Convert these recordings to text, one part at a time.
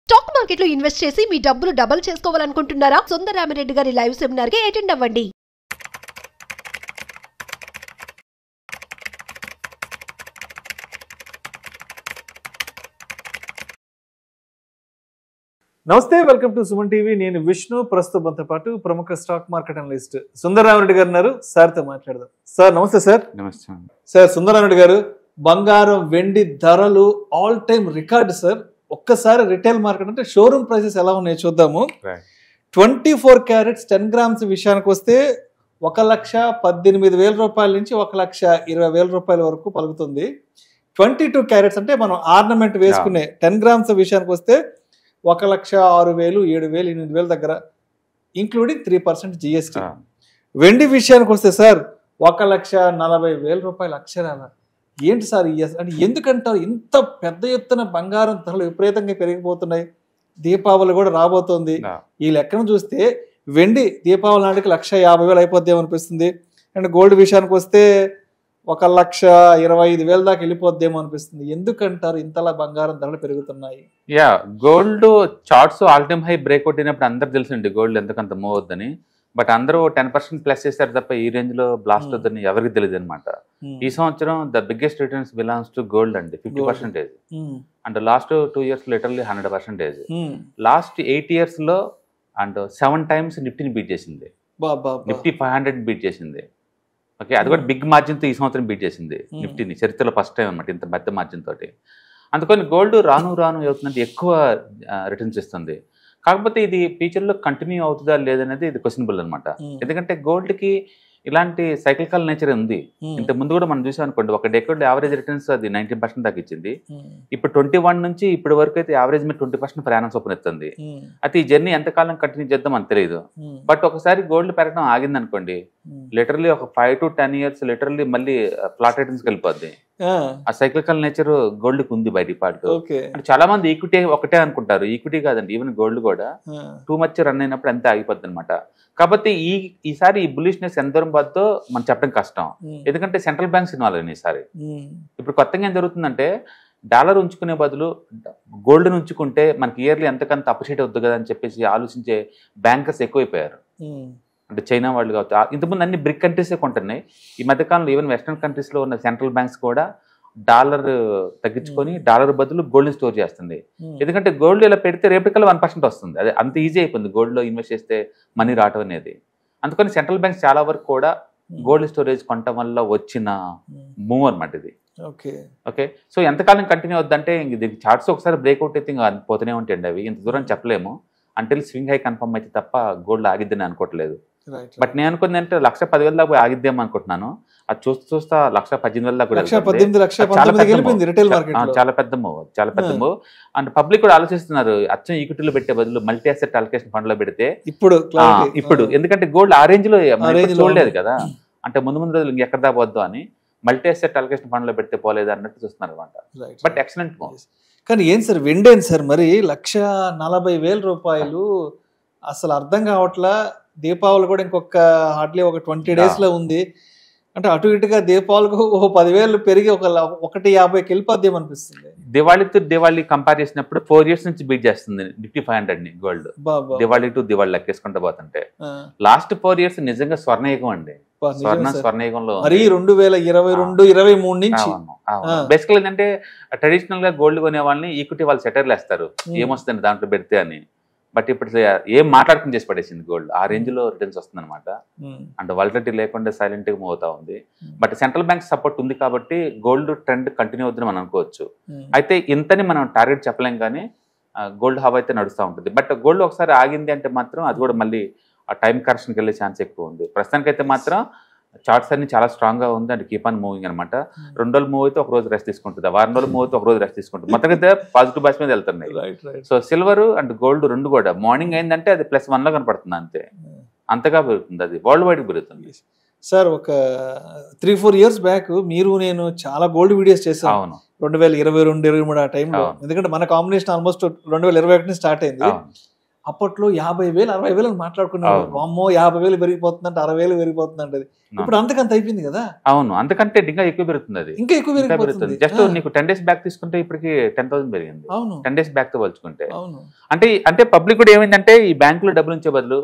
Stock మార్కెట్లో invest చేసి మీ డబ్బులు డబుల్ చేసుకోవాలనుకుంటున్నారా? సుందరరామిరెడ్డి గారి లైవ్ సెమినార్ కి అటెండ్ అవ్వండి. నమస్తే, వెల్కమ్ టు సుమన్ టీవీ. నేను విష్ణు. ప్రస్తుతంతో పాటు ప్రముఖ స్టాక్ మార్కెట్ అనలిస్ట్ సుందరరామిరెడ్డి గారు ఉన్నారు. సార్తో మాట్లాడదాం. సార్ నమస్తే. సార్ నమస్తే సార్. సుందరరామిరెడ్డి గారు, బంగారం వెండి ధరలు ఆల్ టైమ్ రికార్డు సార్. ఒక్కసారి రిటైల్ మార్కెట్ అంటే షోరూమ్ ప్రైసెస్ ఎలా ఉన్నాయో చూద్దాము. 24 క్యారెట్స్ 10 గ్రామ్స్ విషయానికి వస్తే 1,18,000 రూపాయల నుంచి 1,20,000 రూపాయల వరకు పలుకుతుంది. 22 క్యారెట్స్ అంటే మనం ఆర్నమెంట్ వేసుకునే 10 గ్రామ్స్ విషయానికి వస్తే 1,06,000, 7,000, 8,000 దగ్గర, ఇంక్లూడింగ్ 3% జిఎస్టీ. వెండి విషయానికి వస్తే సార్ 1,40,000 రూపాయలు అక్షరాల. ఏంటి సార్ అంటే ఎందుకంటారు ఇంత పెద్ద ఎత్తున బంగారం ధరలు విపరీతంగా పెరిగిపోతున్నాయి? దీపావళి కూడా రాబోతోంది. ఈ లెక్కను చూస్తే వెండి దీపావళి నాటికి 1,50,000 అయిపోద్దేమో అనిపిస్తుంది. అండ్ గోల్డ్ విషయానికి వస్తే 1,25,000 దాకా వెళ్ళిపోద్దేమో అనిపిస్తుంది. ఎందుకంటారు ఇంతలా బంగారం ధరలు పెరుగుతున్నాయి? Gold charts all time high breakout అయినప్పుడు అందరు తెలుసండి గోల్డ్ ఎందుకంత మూవ్ అవుద్దని. బట్ అందరూ 10% ప్లస్ చేశారు తప్ప ఈ రేంజ్ లో బ్లాస్ట్ అవుతుందని ఎవరికి తెలియదు అనమాట. ఈ సంవత్సరం the biggest returns belongs to gold అండి, 50%. And last 2 years literally 100%. Last 8 years లో అండ్ 7 times నిఫ్టీని బీట్ చేసింది. నిఫ్టీ 500 బీట్ చేసింది. ఓకే, అది కూడా బిగ్ మార్జిన్ తో ఈ సంవత్సరం బీట్ చేసింది నిఫ్టీని. చరిత్రలో ఫస్ట్ టైం అనమాట ఇంత పెద్ద మార్జిన్ తోటి. అందుకని గోల్డ్ రాను అవుతుందంటే ఎక్కువ రిటర్న్స్ ఇస్తుంది. కాకపోతే ఇది ఫ్యూచర్లో కంటిన్యూ అవుతుందా లేదనేది ఇది క్వశ్చనబుల్ అనమాట. ఎందుకంటే గోల్డ్కి ఇలాంటి సైక్లికల్ నేచర్ ఉంది. ఇంత ముందు కూడా మనం చూసాం అనుకోండి, ఒక డెకేడ్ యావరేజ్ రిటర్న్స్ అది 19% దాకా ఇచ్చింది. ఇప్పుడు 21 నుంచి ఇప్పటి వరకు అయితే యావరేజ్ మీద 20% ప్రయాణం చొప్పున ఎత్తుంది. అయితే ఈ జర్నీ ఎంతకాలం కంటిన్యూ చేద్దాం అని తెలియదు. బట్ ఒకసారి గోల్డ్ పెరగడం ఆగింది అనుకోండి, లిటరల్లీ ఒక 5 to 10 years లిటరల్లీ మళ్ళీ ఫ్లాట్ రిటర్న్స్కి వెళ్ళిపోద్ది. ఆ సైక్లికల్ నేచర్ గోల్డ్ కి ఉంది బై డిఫాల్ట్. చాలా మంది ఈక్విటీ ఒకటే అనుకుంటారు. ఈక్విటీ కాదండి, ఈవెన్ గోల్డ్ కూడా టూ మచ్ రన్ అయినప్పుడు అంతే ఆగిపోద్ది అనమాట. కాబట్టి ఈసారి ఈ బులిష్నెస్ ఎంత దూరం పోద్దో మనం చెప్పడం కష్టం. ఎందుకంటే సెంట్రల్ బ్యాంక్స్ ఇన్వాల్వ్ అయినాయి ఈసారి. ఇప్పుడు కొత్తగా ఏం జరుగుతుందంటే, డాలర్ ఉంచుకునే బదులు గోల్డ్ ఉంచుకుంటే మనకి ఇయర్లీ ఎంతకంత అప్రిషియేట్ అవుతుంది కదా అని చెప్పేసి ఆలోచించే బ్యాంకర్స్ ఎక్కువైపోయారు. అంటే చైనా వాళ్ళు కావచ్చు, ఇంతకుముందు అన్ని బ్రిక్ కంట్రీసే కొంటున్నాయి. ఈ మధ్యకాలంలో ఈవెన్ వెస్టర్న్ కంట్రీస్లో ఉన్న సెంట్రల్ బ్యాంక్స్ కూడా డాలర్ తగ్గించుకొని డాలర్ బదులు గోల్డ్ని స్టోర్ చేస్తుంది. ఎందుకంటే గోల్డ్ ఇలా పెడితే రేపటికల్లా 1% వస్తుంది. అదే అంత ఈజీ అయిపోయింది గోల్డ్లో ఇన్వెస్ట్ చేస్తే మనీ రావటం అనేది. అందుకని సెంట్రల్ బ్యాంక్స్ చాలా వరకు కూడా గోల్డ్ స్టోరేజ్ కొనటం వల్ల వచ్చిన మూవ్ అనమాట ఇది. ఓకే, సో ఎంతకాలం కంటిన్యూ అవుద్దంటే దీనికి చార్ట్స్ ఒకసారి బ్రేక్అవుట్ అయితే ఇంకా పోతూనే ఉంటాయండి. అవి ఇంత దూరం చెప్పలేము అంటే స్వింగ్ హై కన్ఫర్మ్ అయితే తప్ప గోల్డ్ ఆగిద్దని అనుకోవట్లేదు. బట్ నేను అనుకుంది అంటే 1,10,000 దాకా ఆగిద్దేమో అనుకుంటున్నాను. అది చూస్తా 1,18,000 దాకా చాలా పెద్ద మూవ్. అండ్ పబ్లిక్ కూడా ఆలోచిస్తున్నారు, అచ్చం ఈక్విటీలో పెట్టే బదులు మల్టీ అసెట్ అలొకేషన్ ఫండ్ లో పెడితే ఇప్పుడు ఎందుకంటే గోల్డ్ ఆ రేంజ్ లో చూడలేదు కదా, అంటే ముందు రోజులు ఇంకెక్కడ దాకా వద్దు అని మల్టీ అసెట్ అలొకేషన్ ఫండ్ లో పెడితే పోలేదు అన్నట్టు చూస్తున్నారు అనమాట. But excellent move. కానీ ఏం సార్ వెండి ఏంటి సార్ మరి 1,40,000 రూపాయలు? అసలు అర్థం కావట్లా. దీపావళి కూడా ఇంకొక హార్డ్లీ ఒక 20 days లో ఉంది. అంటే అటు ఇటుగా దీపావళికి 10,000 పెరిగి 150కి వెళ్ళిపోద్దేమో అనిపిస్తుంది. దివాళీ కంపేర్ చేసినప్పుడు 4 years నుంచి బీట్ చేస్తుంది Nifty 500 gold. Diwali to Diwali లెక్కేసుకుంటూ పోతుంటే లాస్ట్ 4 years నిజంగా స్వర్ణయుగం అండి. స్వర్ణయుగంలో 2022, 23 నుంచి బేసికల్ ఏంటంటే ట్రెడిషనల్ గా గోల్డ్ కొనే వాళ్ళని ఈక్విటీ వాళ్ళు సెటర్లు వేస్తారు, ఏమొస్తుంది దాంట్లో పెడితే అని. బట్ ఇప్పుడు ఏం మాట్లాడుకుని చేసి పడేసింది గోల్డ్. ఆ రేంజ్ లో రిటర్న్స్ వస్తుంది అనమాట. అండ్ వాలటిలిటీ లేకుండా సైలెంట్ గా మూవ్ అవుతా ఉంది. బట్ సెంట్రల్ బ్యాంక్ సపోర్ట్ ఉంది కాబట్టి గోల్డ్ ట్రెండ్ కంటిన్యూ అవుతుందని మనం అనుకోవచ్చు. అయితే ఇంతని మనం టార్గెట్ చెప్పలేం, కానీ గోల్డ్ హవ్ అయితే నడుస్తూ ఉంటుంది. బట్ గోల్డ్ ఒకసారి ఆగింది అంటే మాత్రం అది కూడా మళ్ళీ ఆ టైం కరెక్షన్కి వెళ్ళే ఛాన్స్ ఎక్కువ ఉంది. ప్రస్తుతానికైతే మాత్రం చార్ట్స్ అన్ని చాలా స్ట్రాంగ్ గా ఉంది అండ్ కీప్ ఆన్ మూవింగ్ అనమాట. 2 రోజులు మూవ్ అయితే 1 రోజు రెస్ట్ తీసుకుంటుంది, 4 రోజులు మూవ్ అయితే 1 రోజు రెస్ట్ తీసుకుంటుంది. మొత్తం అయితే పాజిటివ్ బస్ మీద వెళ్తున్నాయి. సో సిల్వర్ అండ్ గోల్డ్ రెండు కూడా మార్నింగ్ అయిందంటే అది +1 లో కనపడుతుంది, అంతే. అంతగా పెరుగుతుంది, అది వరల్డ్ వైడ్ పెరుగుతుంది. సార్ ఒక 3-4 years బ్యాక్ మీరు నేను చాలా గోల్డ్ వీడియోస్ చేసాను. 2022-23 ఆ టైంలో. ఎందుకంటే మన కాంబినేషన్ ఆల్మోస్ట్ 2021 స్టార్ట్ అయింది. అప్పట్లో 50,000 60,000 అని మాట్లాడుకున్నారు. అమ్మో 50,000 పెరిగిపోతుందంటే 60,000 పెరిగిపోతుందంటే అది ఇప్పుడు అంతకంత అయిపోయింది కదా. అవును, అంతకంటే ఇంకా ఎక్కువ పెరుగుతుంది. అది ఇంకా ఎక్కువ పెరుగుతుంది. జస్ట్ నీకు 10 days బ్యాక్ తీసుకుంటే ఇప్పటికి 10,000 పెరిగింది. అవును, 10 days బ్యాక్ తో పోల్చుకుంటే. అవును, అంటే పబ్లిక్ కూడా ఏమైందంటే ఈ బ్యాంకులో డబ్బులు ఉంచే బదులు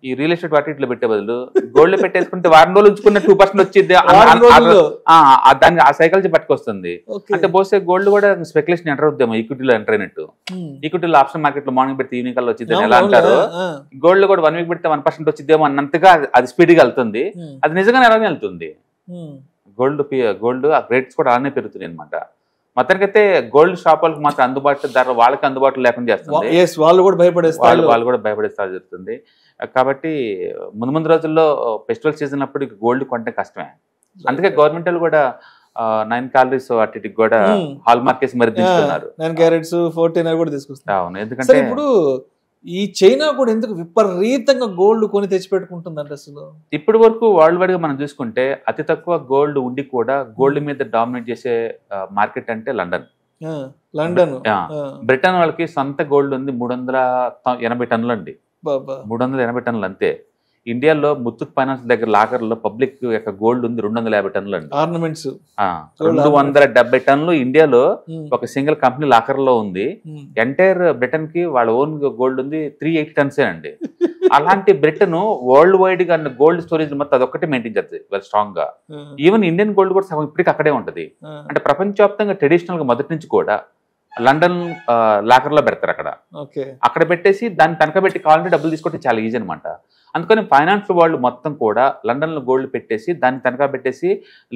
ఈ రియల్ ఎస్టేట్ వాటిలో పెట్టే బదులు గోల్డ్ పెట్టేసుకుంటే వారం రోజులు ఉంచుకున్న 2% వచ్చింది దాన్ని ఆ సైకాలజీ పట్టుకొస్తుంది. అంటే బహుశా గోల్డ్ కూడా స్పెక్యులేషన్ ఎంటర్ అవుద్దాము, ఈక్విటీలో ఎంటర్ అయినట్టు. ఈక్విటీలో ఆప్షన్ మార్కెట్ లో మార్నింగ్ పెడితే ఈవినింగ్ కల్లా వచ్చింది ఎలా అంటారు, గోల్డ్ కూడా 1 week పెడితే 1% వచ్చిద్దేమో అన్నంతగా అది స్పీడ్ గా వెళ్తుంది. అది నిజంగానే అలానే వెళ్తుంది. గోల్డ్ ఆ రేట్స్ కూడా అలానే పెరుగుతుంది అనమాట. మొత్తానికైతే గోల్డ్ షాప్ వాళ్ళకి మాత్రం అందుబాటులో ధర వాళ్ళకి అందుబాటులో లేకుండా చేస్తుంది. వాళ్ళు కూడా భయపడేస్తారు జరుగుతుంది. కాబట్టి ముందు రోజుల్లో ఫెస్టివల్ సీజన్ అప్పుడు గోల్డ్ కొంటే కష్టమే. అందుకే గవర్నమెంట్ వాళ్ళు కూడా 9 calories వాటికి కూడా హాల్ మార్కేసి మరి తీసుకున్నారు. 9 carats 14 కూడా తీసుకొస్తారు. అవును, ఎందుకంటే ఇప్పుడు ఈ చైనా కూడా ఎందుకు విపరీతంగా గోల్డ్ కొని తెచ్చిపెట్టుకుంటుందంటే అసలు ఇప్పటి వరకు వరల్డ్ వైడ్ గా మనం చూసుకుంటే అతి తక్కువ గోల్డ్ ఉండి కూడా గోల్డ్ మీద డామినేట్ చేసే మార్కెట్ అంటే లండన్. బ్రిటన్ వాళ్ళకి సొంత గోల్డ్ ఉంది 380 టన్నులు అండి. 380 టన్నులు అంతే. ఇండియాలో ముత్తూట్ ఫైనాన్స్ దగ్గర లాకర్లో పబ్లిక్ యొక్క గోల్డ్ ఉంది 250 టన్నులు అండి. ఆర్నమెంట్స్ 270 టన్నులు ఇండియాలో ఒక సింగిల్ కంపెనీ లాకర్ లో ఉంది. ఎంటైర్ బ్రిటన్ కి వాళ్ళ ఓన్ గోల్డ్ ఉంది 380 టన్స్ అండి. అలాంటి బ్రిటన్ వరల్డ్ వైడ్ గా గోల్డ్ స్టోరేజ్ మొత్తం అదొక్కటి మెయింటైన్ చేస్తుంది వెల్ స్ట్రాంగ్ గా. ఈవెన్ ఇండియన్ గోల్డ్ కూడా సగం ఇప్పటికీ అక్కడే ఉంటది. అంటే ప్రపంచవ్యాప్తంగా ట్రెడిషనల్ గా మొదటి నుంచి కూడా లండన్ లాకర్ లో పెడతారు. అక్కడ పెట్టేసి దాన్ని తనఖా పెట్టి కావాలంటే డబ్బులు తీసుకుంటే చాలా ఈజీ అనమాట. అందుకని ఫైనాన్స్ వాళ్ళు మొత్తం కూడా లండన్ లో గోల్డ్ పెట్టేసి దాన్ని తనఖా పెట్టేసి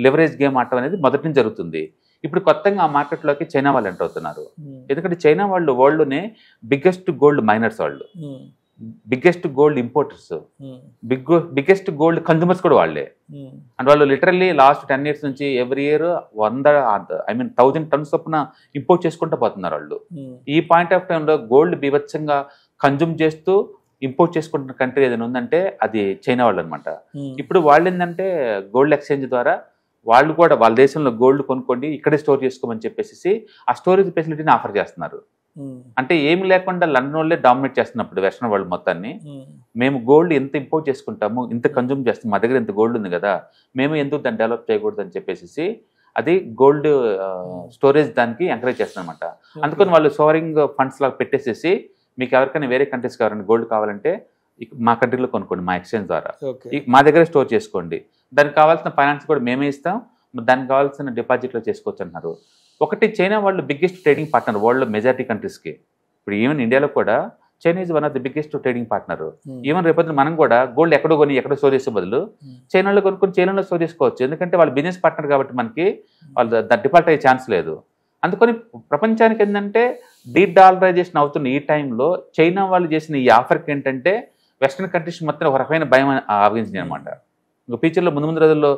లివరేజ్ గేమ్ ఆడటం అనేది మొదటి నుంచి జరుగుతుంది. ఇప్పుడు కొత్తగా ఆ మార్కెట్ లోకి చైనా వాళ్ళు ఎంటర్ అవుతున్నారు. ఎందుకంటే చైనా వాళ్ళు వరల్డ్ లోనే బిగ్గెస్ట్ గోల్డ్ మైనర్స్, వాళ్ళు biggest gold importers, biggest gold consumers కూడా వాళ్ళే. అండ్ వాళ్ళు లిటరల్లీ లాస్ట్ 10 years నుంచి ఎవ్రీ ఇయర్ 1000 tons చొప్పున ఇంపోర్ట్ చేసుకుంటూ పోతున్నారు వాళ్ళు. ఈ పాయింట్ ఆఫ్ టైంలో గోల్డ్ బీభత్సంగా కన్జ్యూమ్ చేస్తూ ఇంపోర్ట్ చేసుకుంటున్న కంట్రీ ఏదైనా ఉందంటే అది చైనా వాళ్ళు అనమాట. ఇప్పుడు వాళ్ళు ఏంటంటే గోల్డ్ ఎక్స్చేంజ్ ద్వారా వాళ్ళు కూడా వాళ్ళ దేశంలో గోల్డ్ కొనుక్కోండి ఇక్కడే స్టోర్ చేసుకోమని చెప్పేసి ఆ స్టోరేజ్ ఫెసిలిటీని ఆఫర్ చేస్తున్నారు. అంటే ఏమి లేకుండా లండన్ వాళ్ళే డామినేట్ చేస్తున్నప్పుడు వెస్టర్న్ వరల్డ్ మొత్తాన్ని, మేము గోల్డ్ ఎంత ఇంపోర్ట్ చేసుకుంటాము, ఇంత కన్జ్యూమ్ చేస్తాము, మా దగ్గర ఇంత గోల్డ్ ఉంది కదా, మేము ఎందుకు దాన్ని డెవలప్ చేయకూడదు అని చెప్పేసి అది గోల్డ్ స్టోరేజ్ దానికి ఎంకరేజ్ చేస్తుంది అనమాట. అందుకని వాళ్ళు సోవరింగ్ ఫండ్స్ లాగా పెట్టేసేసి మీకు ఎవరికైనా వేరే కంట్రీస్ కావాలంటే గోల్డ్ కావాలంటే మా కంట్రీలో కొనుక్కోండి మా ఎక్స్చేంజ్ ద్వారా, మా దగ్గర స్టోర్ చేసుకోండి, దానికి కావాల్సిన ఫైనాన్స్ కూడా మేమే ఇస్తాం, దానికి కావాల్సిన డిపాజిట్లో చేసుకోవచ్చు అంటున్నారు. ఒకటి చైనా వాళ్ళు biggest trading partner world majority కంట్రీస్కి. ఇప్పుడు ఈవెన్ ఇండియాలో కూడా China is one of the biggest trading partner. Even రేపొద్దున మనం కూడా గోల్డ్ ఎక్కడో కొని ఎక్కడో స్టోర్ చేసే బదులు చైనాలో కొనుక్కొని చైనాలో స్టోర్ చేసుకోవచ్చు. ఎందుకంటే వాళ్ళు బిజినెస్ పార్ట్నర్ కాబట్టి మనకి వాళ్ళు డిఫాల్ట్ అయ్యే ఛాన్స్ లేదు. అందుకని ప్రపంచానికి ఏంటంటే డీడాలరైజేషన్ అవుతున్న ఈ టైంలో చైనా వాళ్ళు చేసిన ఈ ఆఫర్కి ఏంటంటే వెస్టర్న్ కంట్రీస్ మొత్తం ఒక రకమైన భయం ఆవగించింది అనమాట. ఇంకా ఫ్యూచర్లో ముందు రోజుల్లో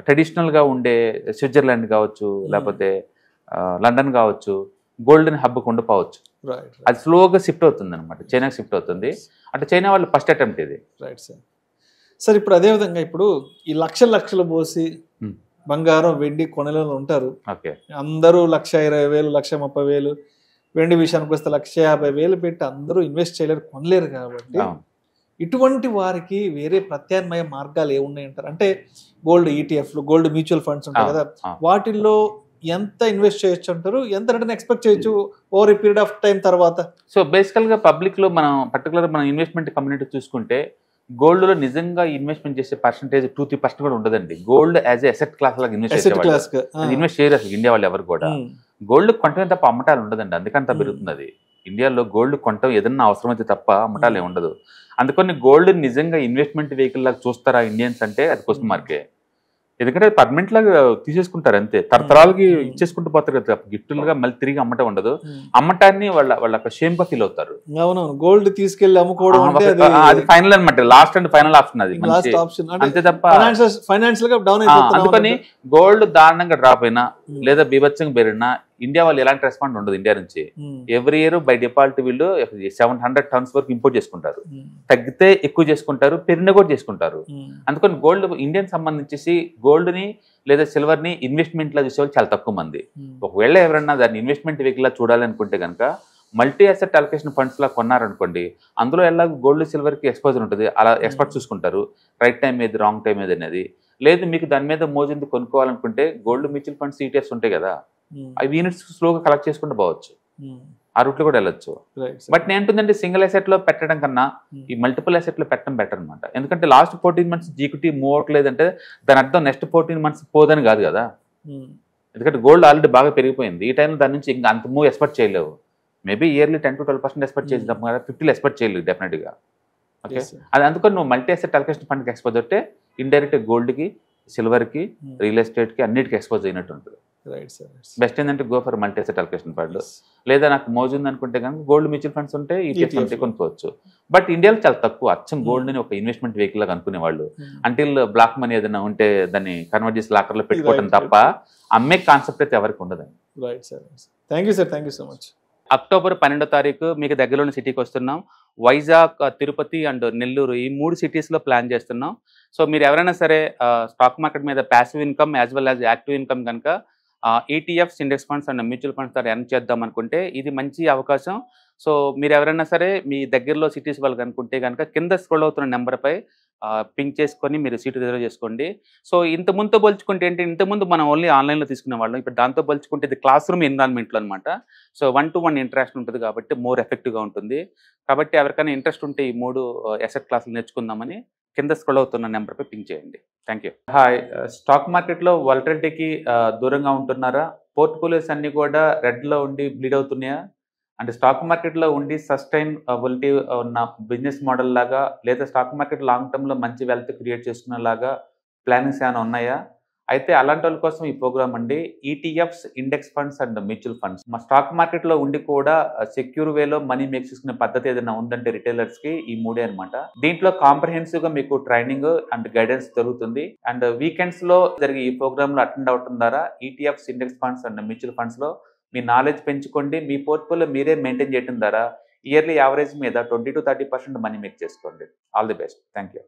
ట్రెడిషనల్గా ఉండే స్విట్జర్లాండ్ కావచ్చు లేకపోతే లండన్ కావచ్చు గోల్డెన్ హబ్కి ఉండిపోవచ్చు. అది స్లోగా షిఫ్ట్ అవుతుంది అనమాట, చైనాకి షిఫ్ట్ అవుతుంది. అంటే చైనా వాళ్ళు ఫస్ట్ అటెంప్ట్ ఇది. Right sir. సార్ ఇప్పుడు అదేవిధంగా ఇప్పుడు ఈ లక్షలు పోసి బంగారం వెండి కొనలలో ఉంటారు. అందరూ 1,20,000 1,30,000 వెండి విషయానికి వస్తే 1,50,000 పెట్టి అందరూ ఇన్వెస్ట్ చేయలేరు, కొనలేరు. కాబట్టి ఇటువంటి వారికి వేరే ప్రత్యామ్నాయ మార్గాలు ఏమున్నాయంటారు? అంటే గోల్డ్ ఈటీఎఫ్లు, గోల్డ్ మ్యూచువల్ ఫండ్స్ ఉంటాయి కదా, వాటిల్లో ఎంత ఇన్వెస్ట్ చేయొచ్చు అంటారు? ఎంత రిటర్న్ ఎక్స్పెక్ట్ చేయొచ్చు over a period of time తర్వాత? సో బేసికల్గా పబ్లిక్లో మనం పర్టికులర్ మనం ఇన్వెస్ట్మెంట్ కమ్యూనిటీ చూసుకుంటే గోల్డ్లో నిజంగా ఇన్వెస్ట్మెంట్ చేసే పర్సెంటేజ్ 2-3% కూడా ఉండదండి. గోల్డ్ యాజ్ ఎసెట్ క్లాస్ లాగా ఇన్వెస్ట్ చేయరు అసలు ఇండియా వాళ్ళు ఎవరు కూడా. గోల్డ్ కొంటమే తప్ప అమ్మటాలు ఉండదండి, అందుకంత పెరుగుతుంది అది. ఇండియాలో గోల్డ్ కొంటాం ఏదన్నా అవసరమైతే తప్ప అమ్మటాలు ఏమి ఉండదు. అందుకని గోల్డ్ నిజంగా ఇన్వెస్ట్మెంట్ వెహికల్ లాగా చూస్తారా ఇండియన్స్ అంటే అది క్వశ్చన్ మార్కే. ఎందుకంటే పర్మనెంట్ లాగా తీసేసుకుంటారు అంతే, తరతరాలకి ఇచ్చేసుకుంటూ పోతారు కదా, గిఫ్ట్లుగా మళ్ళీ తిరిగి అమ్మటం ఉండదు. అమ్మటాన్ని వాళ్ళ షేమ్ గా ఫీల్ అవుతారు. గోల్డ్ తీసుకెళ్లి అమ్ముకోవడం అది ఫైనల్ అనమాట, లాస్ట్ అండ్ ఫైనల్ ఆప్షన్ అది అంతే తప్ప ఫైనాన్షియల్ గా డౌన్. అందుకని గోల్డ్ దారుణంగా డ్రాప్ అయినా లేదా బీభత్సంగా పెరిగినా ఇండియా వాళ్ళు ఎలాంటి రెస్పాండ్ ఉండదు. ఇండియా నుంచి ఎవ్రీ ఇయర్ బై డిఫాల్ట్ వీళ్ళు 700 tons వరకు ఇంపోర్ట్ చేసుకుంటారు. తగ్గితే ఎక్కువ చేసుకుంటారు, పెరిగిన కూడా చేసుకుంటారు. అందుకని గోల్డ్ ఇండియన్ సంబంధించేసి గోల్డ్ ని లేదా సిల్వర్ ని ఇన్వెస్ట్మెంట్ లా చూసేవాళ్ళు చాలా తక్కువ మంది. ఒకవేళ ఎవరన్నా దాన్ని ఇన్వెస్ట్మెంట్ వెహికల్ లా చూడాలనుకుంటే కనుక మల్టీ అసెట్ అలొకేషన్ ఫండ్స్ లా కొన్నారనుకోండి, అందులో ఎలా గోల్డ్ సిల్వర్కి ఎక్స్పోజర్ ఉంటుంది, అలా ఎక్స్పర్ట్ చూసుకుంటారు రైట్ టైం ఏది రాంగ్ టైం ఏది అనేది. లేదు మీకు దాని మీద మోజుంది కొనుక్కోవాలనుకుంటే గోల్డ్ మ్యూచువల్ ఫండ్స్ ఈటీఎఫ్స్ ఉంటాయి కదా, అవి యూనిట్స్ స్లోగా కలెక్ట్ చేసుకుంటూ పోవచ్చు, ఆ రూట్లో కూడా వెళ్ళొచ్చు. బట్ నేను అంటుందంటే సింగిల్ అసెట్ లో పెట్టడం కన్నా ఈ మల్టిపుల్ అసెట్ లో పెట్టడం బెటర్ అనమాట. ఎందుకంటే లాస్ట్ 14 months జీక్యూటీ మూవ్ అవ్వట్లేదంటే దాని అర్థం నెక్స్ట్ 14 months పోదని కాదు కదా. ఎందుకంటే గోల్డ్ ఆల్రెడీ బాగా పెరిగిపోయింది, ఈ టైంలో దాని నుంచి ఇంకా అంత మూవ్ ఎక్స్పెక్ట్ చేయలేవు. మేబీ ఇయర్లీ 10 to 12% ఎక్స్పెక్ట్ చేద్దాం కదా, 50 ఎక్స్పెక్ట్ చేయలేదు డెఫినెట్గా. ఓకే, అది అందుకని నువ్వు మల్టీ అసెట్ అలొకేషన్ ఫండ్కి ఎక్స్పోజ్ అంటే ఇండైరెక్ట్ గోల్డ్కి, సిల్వర్కి, రియల్ ఎస్టేట్కి అన్నిటికీ ఎక్స్పోజ్ అయినట్టు ఉంటుంది. బెస్ట్ ఏంటంటే go for multi asset allocation fund. లేదా నాకు మోజు ఉంది అనుకుంటే కనుక గోల్డ్ మ్యూచువల్ ఫండ్స్ ఉంటే ఈటీఎఫ్స్ ఉంటే కొనుక్కోవచ్చు. బట్ ఇండియాలో చాలా తక్కువ అచ్చం గోల్డ్ ని ఒక ఇన్వెస్ట్మెంట్ వెహికల్ లాగా అనుకునే వాళ్ళు. అంటిల్ బ్లాక్ మనీ ఏదైనా ఉంటే దాన్ని కన్వర్ట్ చేసి లాకర్ లో పెట్టుకోవడం తప్ప అమ్మే కాన్సెప్ట్ అయితే ఎవరికి ఉండదండి. Right sir, thank you sir, thank you so much. October 12వ తారీఖు మీకు దగ్గరలోని సిటీకి వస్తున్నాం. వైజాగ్, తిరుపతి అండ్ నెల్లూరు ఈ 3 సిటీస్లో ప్లాన్ చేస్తున్నాం. సో మీరు ఎవరైనా సరే స్టాక్ మార్కెట్ మీద passive income as well as active income కనుక ETFs, index funds and mutual funds ద్వారా ఎర్న్ చేద్దాం అనుకుంటే ఇది మంచి అవకాశం. సో మీరు ఎవరైనా సరే మీ దగ్గరలో సిటీస్ వాళ్ళు అనుకుంటే కనుక కింద స్క్రోల్ అవుతున్న నెంబర్పై పింక్ చేసుకొని మీరు సీటు రిజర్వ్ చేసుకోండి. సో ఇంతకుముందుతో పోల్చుకుంటే ఏంటి, ఇంతకుముందు మనం ఓన్లీ ఆన్లైన్లో తీసుకునే వాళ్ళం, ఇప్పుడు దాంతో పోల్చుకుంటే ఇది క్లాస్ రూమ్ ఎన్విరాన్మెంట్లో అనమాట. సో 1-to-1 ఇంటరాక్షన్ ఉంటుంది కాబట్టి మోర్ ఎఫెక్టివ్గా ఉంటుంది. కాబట్టి ఎవరికైనా ఇంట్రెస్ట్ ఉంటే ఈ 3 అసెట్ క్లాసులు నేర్చుకుందామని కింద స్క్రోల్ అవుతున్న నెంబర్పై పింక్ చేయండి. Thank you. హాయ్, స్టాక్ మార్కెట్లో వాలటిలిటీకి దూరంగా ఉంటున్నారా? పోర్ట్ఫోలియోస్ అన్నీ కూడా రెడ్లో ఉండి బ్లీడ్ అవుతున్నాయా? అంటే స్టాక్ మార్కెట్లో ఉండి సస్టైనబిలిటీ ఉన్న బిజినెస్ మోడల్ లాగా, లేదా స్టాక్ మార్కెట్ లాంగ్ టర్మ్లో మంచి వెల్త్ క్రియేట్ చేసుకునేలాగా ప్లానింగ్స్ ఏమైనా ఉన్నాయా? అయితే అలాంటి వాళ్ళ కోసం ఈ ప్రోగ్రామ్ అండి, ETFs, index funds and mutual funds. మా స్టాక్ మార్కెట్లో ఉండి కూడా సెక్యూర్ వేలో మనీ మేక్ చేసుకునే పద్ధతి ఏదైనా ఉందంటే రిటైలర్స్కి ఈ 3 అనమాట. దీంట్లో కాంప్రహెన్సివ్గా మీకు ట్రైనింగ్ అండ్ గైడెన్స్ జరుగుతుంది. అండ్ వీకెండ్స్లో జరిగే ఈ ప్రోగ్రాంలో అటెండ్ అవడం ద్వారా ETFs, index funds and mutual ఫండ్స్లో మీ నాలెడ్జ్ పెంచుకోండి. మీ పోర్ట్ఫోలియో మీరే మెయింటైన్ చేయడం ద్వారా ఇయర్లీ యావరేజ్ మీద 20 to 30% మనీ మేక్ చేసుకోండి. All the best. Thank you.